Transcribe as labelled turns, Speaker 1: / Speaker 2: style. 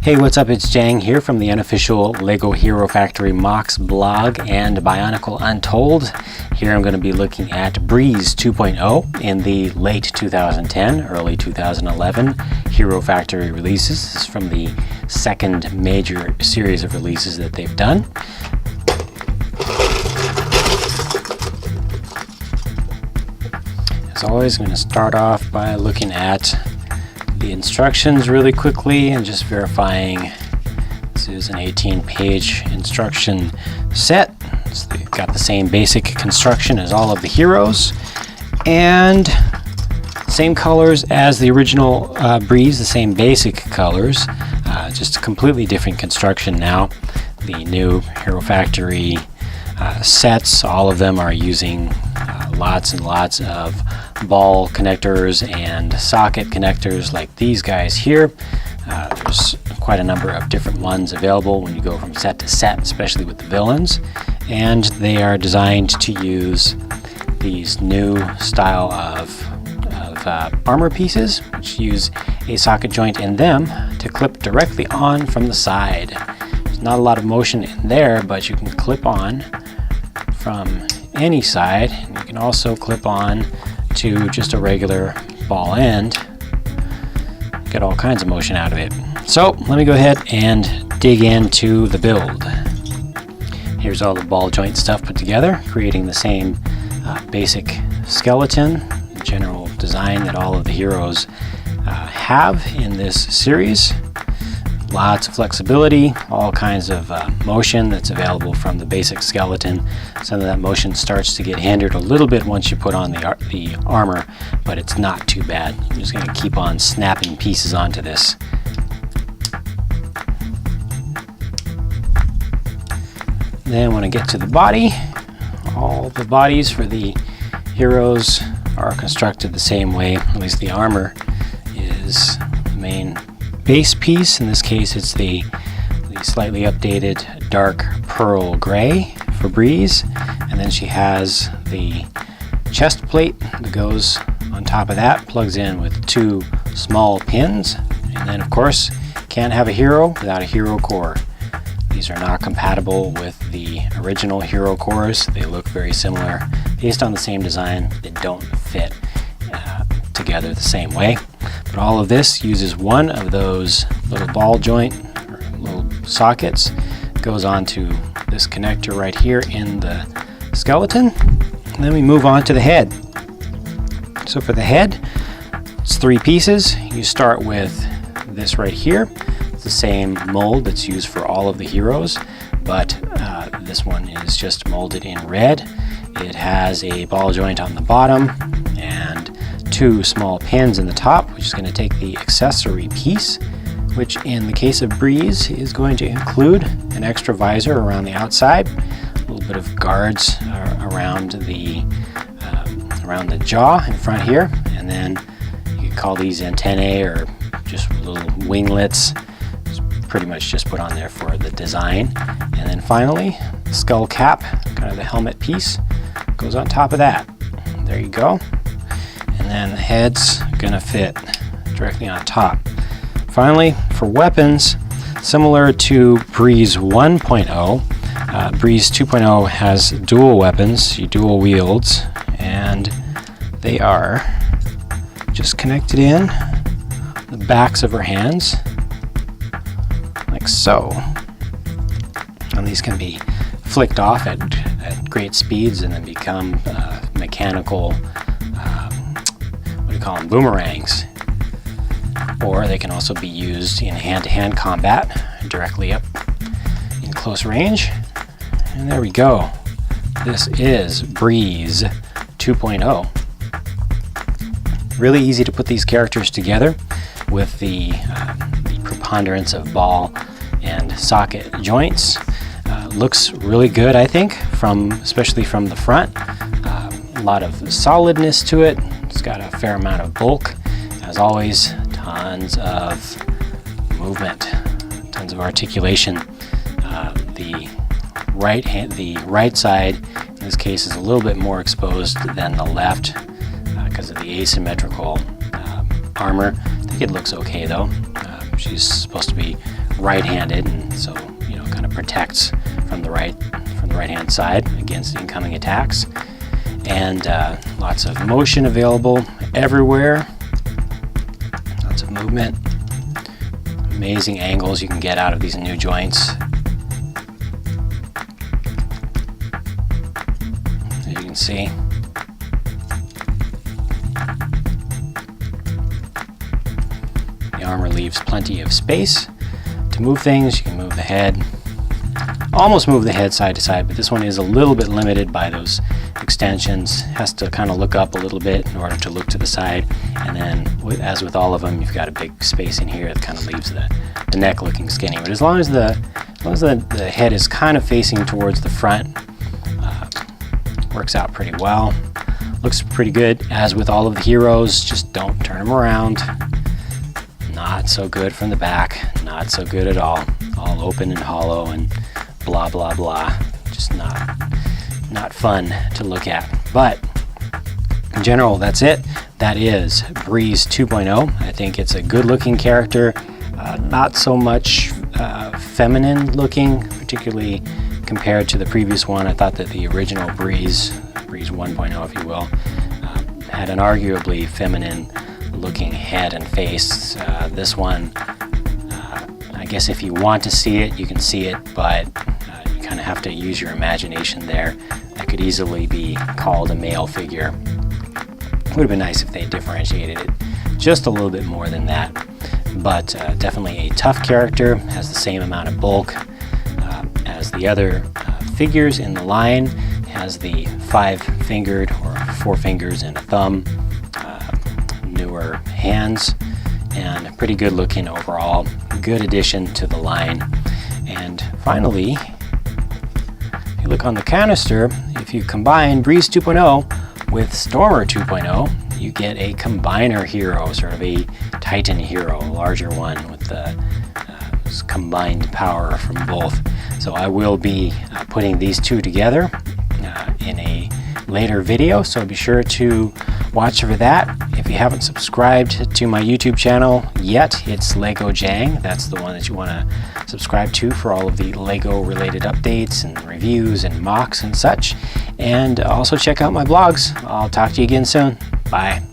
Speaker 1: Hey, what's up? It's JANG here from the unofficial LEGO Hero Factory Mocks blog and Bionicle Untold. Here I'm going to be looking at Breez 2.0 in the late 2010, early 2011 Hero Factory releases. This is from the second major series of releases that they've done. As always, I'm going to start off by looking at the instructions really quickly and just verifying this is an 18-page instruction set. So they've got the same basic construction as all of the heroes and same colors as the original Breez, the same basic colors, just a completely different construction now. The new Hero Factory sets, all of them are using lots and lots of ball connectors and socket connectors like these guys here. There's quite a number of different ones available when you go from set to set, especially with the villains, and they are designed to use these new style of armor pieces which use a socket joint in them to clip directly on from the side. There's not a lot of motion in there, but you can clip on from any side, and you can also clip on to just a regular ball end. Get all kinds of motion out of it. So let me go ahead and dig into the build. Here's all the ball joint stuff put together, creating the same basic skeleton, general design that all of the heroes have in this series. Lots of flexibility, all kinds of motion that's available from the basic skeleton. Some of that motion starts to get hindered a little bit once you put on the armor, but it's not too bad. I'm just going to keep on snapping pieces onto this. Then when I get to the body, all the bodies for the heroes are constructed the same way. At least the armor is the main base piece. In this case, it's the slightly updated dark pearl gray for Breez, and then she has the chest plate that goes on top of that, plugs in with two small pins, and then of course can't have a hero without a hero core. These are not compatible with the original hero cores. They look very similar, based on the same design. They don't fit together the same way. But all of this uses one of those little ball joint or little sockets, goes onto this connector right here in the skeleton, and then we move on to the head. So for the head, it's three pieces. You start with this right here. It's the same mold that's used for all of the heroes, but this one is just molded in red. It has a ball joint on the bottom and two small pins in the top, which is going to take the accessory piece, which in the case of Breez is going to include an extra visor around the outside, a little bit of guards around the jaw in front here, and then you can call these antennae or just little winglets. It's pretty much just put on there for the design. And then finally, the skull cap, kind of the helmet piece, goes on top of that. There you go. And then the head's gonna fit directly on top. Finally, for weapons, similar to Breez 1.0, Breez 2.0 has dual weapons, you dual wields, and they are just connected in the backs of her hands, like so. And these can be flicked off at great speeds and then become mechanical, call them boomerangs, or they can also be used in hand-to-hand combat directly up in close range. And there we go. This is Breez 2.0. Really easy to put these characters together with the preponderance of ball and socket joints. Looks really good, I think, especially from the front. A lot of solidness to it. It's got a fair amount of bulk. As always, tons of movement, tons of articulation. The right side, in this case, is a little bit more exposed than the left because of the asymmetrical armor. I think it looks okay though. She's supposed to be right-handed, and so kind of protects from the right-hand side against incoming attacks. And lots of motion available everywhere. Lots of movement. Amazing angles you can get out of these new joints. As you can see. The armor leaves plenty of space to move things. You can move the head. Almost move the head side to side, but this one is a little bit limited by those extensions. Has to kind of look up a little bit in order to look to the side, and then as with all of them, you've got a big space in here that kind of leaves the neck looking skinny. But as long as the head is kind of facing towards the front, works out pretty well. Looks pretty good. As with all of the heroes, just don't turn them around. Not so good from the back, not so good at all. All open and hollow and blah blah blah. Just not fun to look at. But in general, that's it. That is Breez 2.0. I think it's a good looking character, not so much feminine looking, particularly compared to the previous one. I thought that the original Breez 1.0, if you will, had an arguably feminine looking head and face. This one, I guess if you want to see it, you can see it, but you kind of have to use your imagination there. That could easily be called a male figure. It would have been nice if they differentiated it just a little bit more than that, but definitely a tough character, has the same amount of bulk as the other figures in the line, has the 5-fingered or 4 fingers and a thumb, newer hands, and pretty good looking overall. Good addition to the line. And finally, if you look on the canister, if you combine Breez 2.0 with Stormer 2.0, you get a combiner hero, sort of a Titan hero, a larger one with the combined power from both. So I will be putting these two together in a later video, so be sure to watch for that. If you haven't subscribed to my YouTube channel yet, it's Lego JANG. That's the one that you want to subscribe to for all of the Lego related updates and reviews and mocks and such. And also check out my blogs. I'll talk to you again soon. Bye.